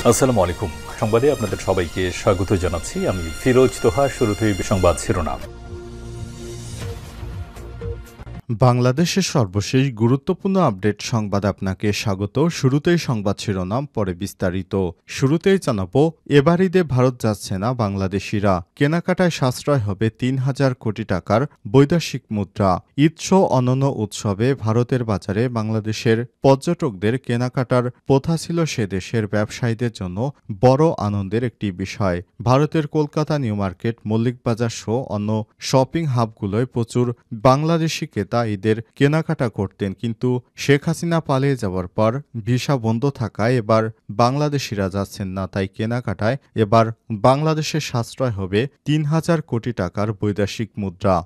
আসসালামু আলাইকুম। সংবাদে আপনাদের সবাইকে স্বাগত জানাচ্ছি। আমি ফিরোজ তোহা। শুরুতেই সংবাদ শিরোনাম। বাংলাদেশের সর্বশেষ গুরুত্বপূর্ণ আপডেট সংবাদ আপনাকে স্বাগত। শুরুতেই সংবাদ শিরোনাম, পরে বিস্তারিত। শুরুতেই জানাবো, এবার ঈদে ভারত যাচ্ছে না বাংলাদেশিরা, কেনাকাটায় সাশ্রয় হবে ৩,০০০ কোটি টাকার বৈদেশিক মুদ্রা। ঈদসহ অনন্য উৎসবে ভারতের বাজারে বাংলাদেশের পর্যটকদের কেনাকাটার প্রথা ছিল সে দেশের ব্যবসায়ীদের জন্য বড় আনন্দের একটি বিষয়। ভারতের কলকাতা নিউ মার্কেট, মল্লিক বাজার সহ অন্য শপিং হাবগুলোয় প্রচুর বাংলাদেশি ক্রেতা ঈদের কেনাকাটা করতেন, কিন্তু শেখ হাসিনা পালিয়ে যাওয়ার পর ভিসা বন্ধ থাকায় এবার বাংলাদেশিরা যাচ্ছেন না। তাই কেনাকাটায় এবার বাংলাদেশের সাশ্রয় হবে ৩,০০০ কোটি টাকার বৈদেশিক মুদ্রা।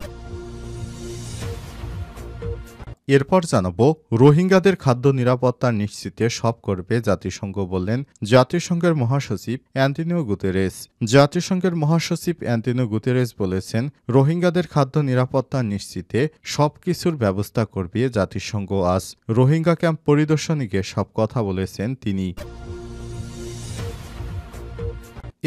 এরপর জানাবো, রোহিঙ্গাদের খাদ্য নিরাপত্তা নিশ্চিতে সব করবে জাতিসংঘ, বললেন জাতিসংঘের মহাসচিব অ্যান্টোনিও গুতেরেস। জাতিসংঘের মহাসচিব অ্যান্টোনিও গুতেরেস বলেছেন, রোহিঙ্গাদের খাদ্য নিরাপত্তা নিশ্চিতে সবকিছুর ব্যবস্থা করবে জাতিসংঘ। আজ রোহিঙ্গা ক্যাম্প পরিদর্শনে গিয়ে সব কথা বলেছেন তিনি।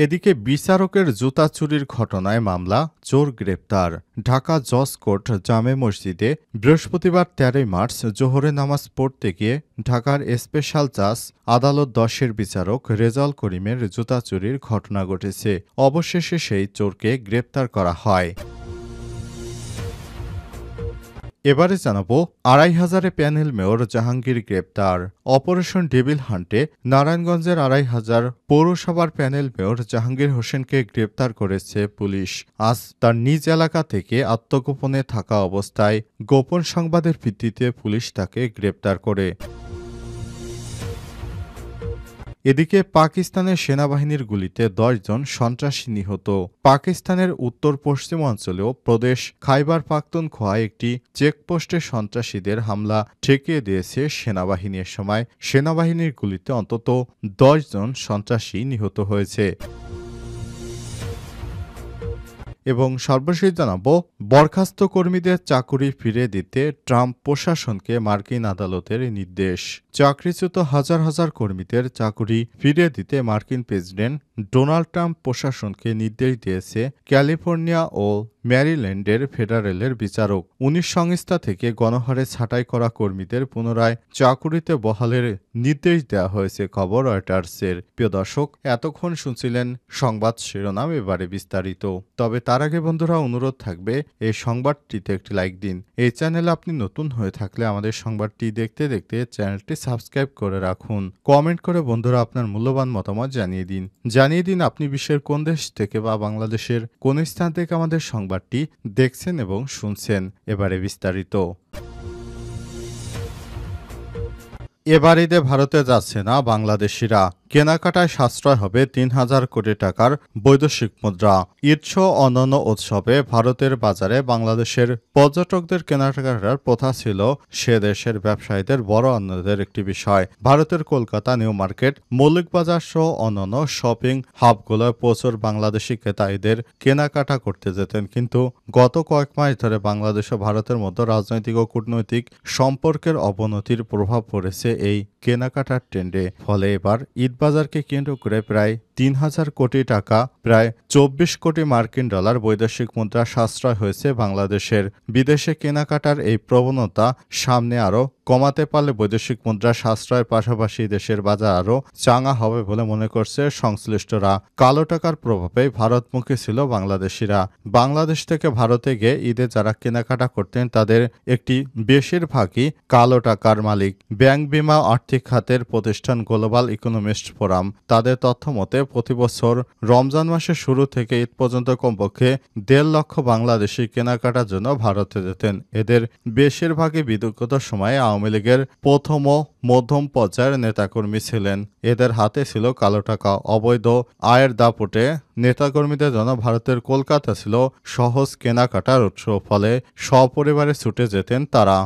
এদিকে বিচারকের জুতা চুরির ঘটনায় মামলা, চোর গ্রেপ্তার। ঢাকা জজ কোর্ট জামে মসজিদে বৃহস্পতিবার ১৩ মার্চ জোহরে নামাজ পড়তে গিয়ে ঢাকার স্পেশাল জাজ আদালত ১০-এর বিচারক রেজাউল করিমের জুতা চুরির ঘটনা ঘটেছে। অবশেষে সেই চোরকে গ্রেপ্তার করা হয়। এবারে জানাবো, ২৫০০ প্যানেল মেয়র জাহাঙ্গীর গ্রেপ্তার। অপারেশন ডেভিল হান্টে নারায়ণগঞ্জের ২৫০০ পৌরসভার প্যানেল মেয়র জাহাঙ্গীর হোসেনকে গ্রেপ্তার করেছে পুলিশ। আজ তার নিজ এলাকা থেকে আত্মগোপনে থাকা অবস্থায় গোপন সংবাদের ভিত্তিতে পুলিশ তাকে গ্রেপ্তার করে। এদিকে পাকিস্তানের সেনাবাহিনীর গুলিতে ১০ জন সন্ত্রাসী নিহত। পাকিস্তানের উত্তর পশ্চিমাঞ্চলীয় প্রদেশ খাইবার পাখতুনখোয়ায় একটি চেকপোস্টে সন্ত্রাসীদের হামলা ঠেকিয়ে দিয়েছে সেনাবাহিনী। এ সময় সেনাবাহিনীর গুলিতে অন্তত ১০ জন সন্ত্রাসী নিহত হয়েছে। এবং সর্বশেষ জানাবো, বরখাস্ত কর্মীদের চাকুরি ফিরিয়ে দিতে ট্রাম্প প্রশাসনকে মার্কিন আদালতের নির্দেশ। চাকরিচ্যুত হাজার হাজার কর্মীদের চাকুরি ফিরিয়ে দিতে মার্কিন প্রেসিডেন্ট ডোনাল্ড ট্রাম্প প্রশাসনকে নির্দেশ দিয়েছে ক্যালিফোর্নিয়া ও ম্যারিল্যান্ডের ফেডারেলের বিচারক। ১৯ সংস্থা থেকে গণহারে ছাঁটাই করা কর্মীদের পুনরায় চাকুরিতে বহালের নির্দেশ দেওয়া হয়েছে, খবর রয়টার্সের। প্রিয় দর্শক, এতক্ষণ শুনছিলেন সংবাদ শিরোনাম, এবারে বিস্তারিত। তবে তার আগে বন্ধুরা, অনুরোধ থাকবে এই সংবাদটিতে একটি লাইক দিন। এই চ্যানেলে আপনি নতুন হয়ে থাকলে আমাদের সংবাদটি দেখতে দেখতে চ্যানেলটি সাবস্ক্রাইব করে রাখুন। কমেন্ট করে বন্ধুরা আপনার মূল্যবান মতামত জানিয়ে দিন আপনি বিশ্বের কোন দেশ থেকে বা বাংলাদেশের কোন স্থান থেকে আমাদের সংবাদটি দেখছেন এবং শুনছেন। এবারে বিস্তারিত। এবার ঈদে ভারতে যাচ্ছে না বাংলাদেশিরা, কেনাকাটায় সাশ্রয় হবে ৩,০০০ কোটি টাকার বৈদেশিক মুদ্রা। ঈদসহ অন্যান্য উৎসবে ভারতের বাজারে বাংলাদেশের পর্যটকদের কেনাকাটার প্রথা ছিল সে দেশের ব্যবসায়ীদের বড় আনন্দের একটি বিষয়। ভারতের কলকাতা নিউ মার্কেট, মল্লিক বাজার সহ অন্যান্য শপিং হাবগুলোয় প্রচুর বাংলাদেশি ক্রেতা ঈদের কেনাকাটা করতে যেতেন, কিন্তু গত কয়েক মাস ধরে বাংলাদেশ ও ভারতের মধ্যে রাজনৈতিক ও কূটনৈতিক সম্পর্কের অবনতির প্রভাব পড়েছে এই কেনাকাটার ট্রেন্ডে। ফলে এবার ঈদ বাজারকে কেন্দ্র করে প্রায় ৩,০০০ কোটি টাকা, প্রায় ২৪ কোটি মার্কিন ডলার বৈদেশিক মুদ্রা সাশ্রয় হয়েছে বাংলাদেশের। বিদেশে কেনাকাটার এই প্রবণতা সামনে আরও কমাতে পারলে বৈদেশিক মুদ্রা সাশ্রয়ের পাশাপাশি দেশের বাজার আরও চাঙা হবে বলে মনে করছে সংশ্লিষ্টরা। কালো টাকার প্রভাবে ভারতমুখী ছিল বাংলাদেশিরা। বাংলাদেশ থেকে ভারতে গিয়ে ঈদে যারা কেনাকাটা করতেন তাদের একটি বেশিরভাগই কালো টাকার মালিক। ব্যাংক, বিমা, আর্থিক খাতের প্রতিষ্ঠান গ্লোবাল ইকোনমিস্ট ফোরাম তাদের তথ্য মতে প্রতি বছর রমজান মাসের শুরু থেকে ঈদ পর্যন্ত কমপক্ষে ১.৫ লক্ষ বাংলাদেশি কেনাকাটার জন্য ভারতে যেতেন। এদের বেশিরভাগই বিগত সময়ে আওয়ামী লীগের প্রথম ও মধ্যম পর্যায়ের নেতাকর্মী ছিলেন। এদের হাতে ছিল কালো টাকা। অবৈধ আয়ের দাপটে নেতাকর্মীদের জন্য ভারতের কলকাতা ছিল সহজ কেনাকাটার উৎস, ফলে সপরিবারে ছুটে যেতেন তারা।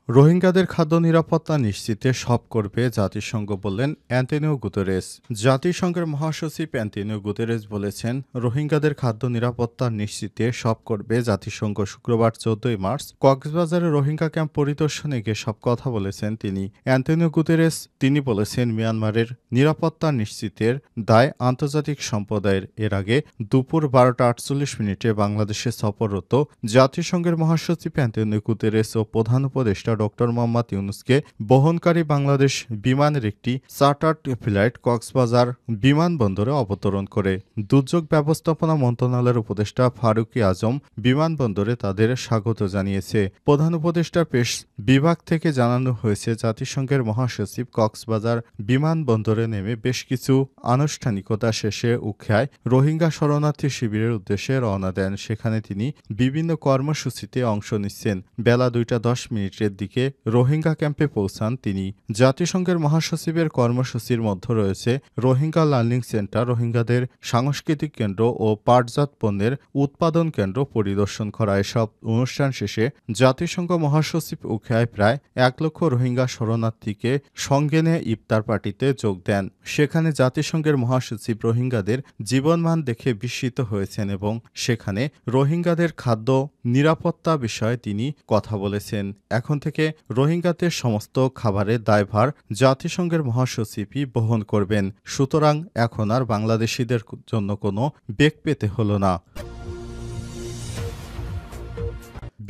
রোহিঙ্গাদের খাদ্য নিরাপত্তা নিশ্চিতে সব করবে জাতিসংঘ বললেন অ্যান্টোনিও গুতেরেস। জাতিসংঘের মহাসচিব অ্যান্টোনিও গুতেরেস বলেছেন, রোহিঙ্গাদের খাদ্য নিরাপত্তা নিশ্চিতে সব করবে জাতিসংঘ। শুক্রবার 14 মার্চ কক্সবাজারে রোহিঙ্গা ক্যাম্প পরিদর্শনে গিয়ে সব কথা বলেছেন তিনি। অ্যান্টোনিও গুতেরেস তিনি বলেছেন, মিয়ানমারের নিরাপত্তা নিশ্চিতের দায় আন্তর্জাতিক সম্প্রদায়ের। এর আগে দুপুর 12টা 48 মিনিটে বাংলাদেশে সফররত জাতিসংঘের মহাসচিব অ্যান্টোনিও গুতেরেস ও প্রধান উপদেষ্টা ডক্টর মোহাম্মদ ইউনূসকে বহনকারী বাংলাদেশ বিমানের একটি চার্টার্ড ফ্লাইট কক্সবাজার বিমানবন্দরে অবতরণ করে। দুর্যোগ ব্যবস্থাপনা মন্ত্রণালয়ের উপদেষ্টা ফারুকী আজম বিমানবন্দরে তাদের স্বাগত জানিয়েছে। প্রধান উপদেষ্টা প্রেস বিভাগ থেকে জানানো হয়েছে, জাতিসংঘের মহাসচিব কক্সবাজার বিমানবন্দরে নেমে বেশ কিছু আনুষ্ঠানিকতা শেষে উখিয়ায় রোহিঙ্গা শরণার্থী শিবিরের উদ্দেশ্যে রওনা দেন। সেখানে তিনি বিভিন্ন কর্মসূচিতে অংশ নিচ্ছেন। বেলা 2টা 10 মিনিটের দিকে রোহিঙ্গা ক্যাম্পে পৌঁছান তিনি। জাতিসংঘের মহাসচিবের কর্মসূচির মধ্যে রয়েছে রোহিঙ্গা লার্নিং সেন্টার, রোহিঙ্গাদের সাংস্কৃতিক কেন্দ্র ও পাটজাত পণ্যের উৎপাদন কেন্দ্র পরিদর্শন করা। এসব অনুষ্ঠান শেষে জাতিসংঘ মহাসচিব উখিয়ায় প্রায় 1 লক্ষ রোহিঙ্গা শরণার্থীকে সঙ্গে নিয়ে ইফতার পার্টিতে যোগ দেন। সেখানে জাতিসংঘের মহাসচিব রোহিঙ্গাদের জীবনমান দেখে বিস্মিত হয়েছেন এবং সেখানে রোহিঙ্গাদের খাদ্য নিরাপত্তা বিষয়ে তিনি কথা বলেছেন। এখন থেকে রোহিঙ্গাদের সমস্ত খাবারের দায়ভার জাতিসংঘের মহাসচিবই বহন করবেন। সুতরাং এখন আর বাংলাদেশিদের জন্য কোনো বেগ পেতে হলো না।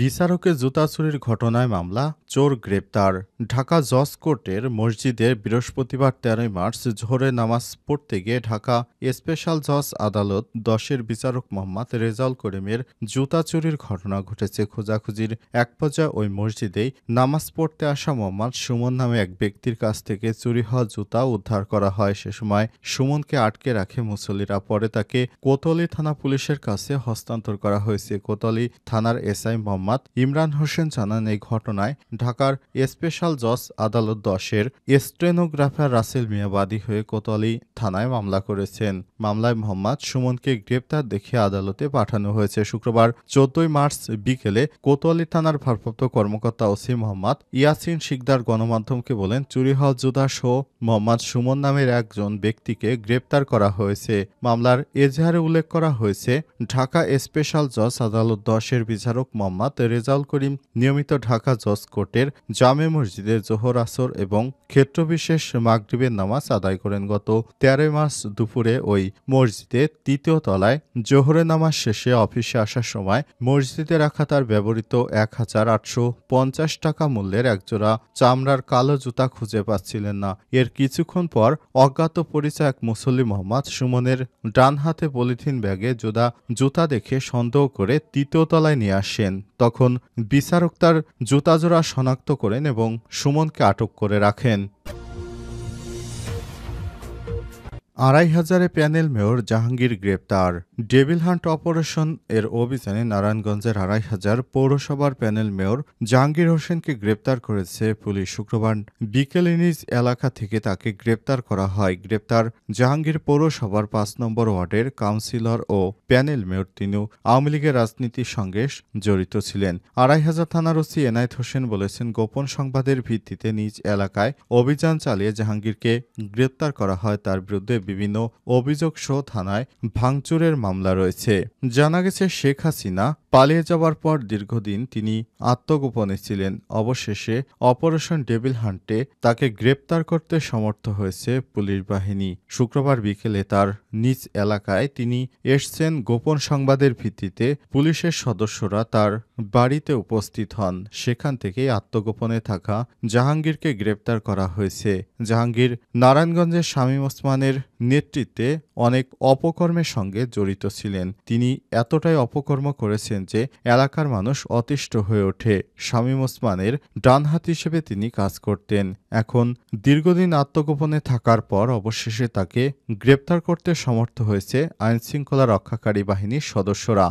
বিচারকের জুতা চুরির ঘটনায় মামলা, চোর গ্রেপ্তার। ঢাকা জজ কোর্টের মসজিদে বৃহস্পতিবার 13 মার্চ জোহরে নামাজ পড়তে গিয়ে ঢাকা স্পেশাল জজ আদালত 10-এর বিচারক মোহাম্মদ রেজাউল করিমের জুতা চুরির ঘটনা ঘটেছে। খোঁজাখুঁজির এক পর্যায়ে ওই মসজিদেই নামাজ পড়তে আসা মোহাম্মদ সুমন নামে এক ব্যক্তির কাছ থেকে চুরি হওয়া জুতা উদ্ধার করা হয়। সে সময় সুমনকে আটকে রাখে মুসল্লিরা। পরে তাকে কোতোয়ালি থানা পুলিশের কাছে হস্তান্তর করা হয়েছে। কোতোয়ালি থানার এসআই মোহাম্মদ ইমরান হোসেন জানান, এই ঘটনায় ঢাকার স্পেশাল জজ আদালত 10-এর স্টেনোগ্রাফার রাসেল মিয়া বাদী হয়ে কোতোয়ালি থানায় মামলা করেছেন। মামলায় মোহাম্মদ সুমনকে গ্রেপ্তার দেখিয়ে আদালতে পাঠানো হয়েছে। শুক্রবার 14 মার্চ বিকেলে কোতোয়ালি থানার ভারপ্রাপ্ত কর্মকর্তা ওসি মোহাম্মদ ইয়াসিন শিকদার গণমাধ্যমকে বলেন, চুরি হওয়া জুতা সহ মোহাম্মদ সুমন নামের একজন ব্যক্তিকে গ্রেপ্তার করা হয়েছে। মামলার এজাহারে উল্লেখ করা হয়েছে, ঢাকা স্পেশাল জজ আদালত 10-এর বিচারক মোহাম্মদ রেজাউল করিম নিয়মিত ঢাকা জজ কোর্টের জামে মসজিদে জোহর, আসর এবং ক্ষেত্রবিশেষ মাগরিবের নামাজ আদায় করেন। গত 13 মার্চ দুপুরে ওই মসজিদে 3য় তলায় জোহরের নামাজ শেষে অফিসে আসার সময় মসজিদে রাখা তার ব্যবহৃত 1850 টাকা মূল্যের একজোড়া চামড়ার কালো জুতা খুঁজে পাচ্ছিলেন না। এর কিছুক্ষণ পর অজ্ঞাত পরিচয় এক মুসল্লি মোহাম্মদ সুমনের ডান হাতে পলিথিন ব্যাগে জুতা দেখে সন্দেহ করে 3য় তলায় নিয়ে আসেন। তখন বিচারক তার জুতাজোড়া শনাক্ত করেন এবং সুমনকে আটক করে রাখেন। 2500 প্যানেল মেয়র জাহাঙ্গীর গ্রেপ্তার। ডেভিল হান্ট অপারেশন এর অভিযানে নারায়ণগঞ্জের 2500 পৌরসভার প্যানেল মেয়র জাহাঙ্গীর হোসেনকে গ্রেপ্তার করেছে পুলিশ। শুক্রবার বিকেলে নিজ এলাকা থেকে তাকে গ্রেপ্তার করা হয়। গ্রেপ্তার জাহাঙ্গীর পৌরসভার 5 নম্বর ওয়ার্ডের কাউন্সিলর ও প্যানেল মেয়র। তিনিও আওয়ামী লীগের রাজনীতির সঙ্গে জড়িত ছিলেন। 2500 থানার ওসি এনায়েত হোসেন বলেছেন, গোপন সংবাদের ভিত্তিতে নিজ এলাকায় অভিযান চালিয়ে জাহাঙ্গীরকে গ্রেপ্তার করা হয়। তার বিরুদ্ধে বিভিন্ন অভিযোগ সহ থানায় ভাঙচুরের মামলা রয়েছে। জানা গেছে, শেখ হাসিনা পালিয়ে যাওয়ার পর দীর্ঘদিন তিনি আত্মগোপনে ছিলেন। অবশেষে অপারেশন ডেভিল হান্টে তাকে গ্রেপ্তার করতে সমর্থ হয়েছে পুলিশ বাহিনী। শুক্রবার বিকেলে তার নিজ এলাকায় তিনি এসছেন। গোপন সংবাদের ভিত্তিতে পুলিশের সদস্যরা তার বাড়িতে উপস্থিত হন। সেখান থেকেই আত্মগোপনে থাকা জাহাঙ্গীরকে গ্রেপ্তার করা হয়েছে। জাহাঙ্গীর নারায়ণগঞ্জের শামীম ওসমানের নেতৃত্বে অনেক অপকর্মের সঙ্গে জড়িত ছিলেন। তিনি এতটাই অপকর্ম করেছেন যে এলাকার মানুষ অতিষ্ঠ হয়ে ওঠে। শামীম ওসমানের ডানহাত হিসেবে তিনি কাজ করতেন। এখন দীর্ঘদিন আত্মগোপনে থাকার পর অবশেষে তাকে গ্রেপ্তার করতে সমর্থ হয়েছে আইনশৃঙ্খলা রক্ষাকারী বাহিনীর সদস্যরা।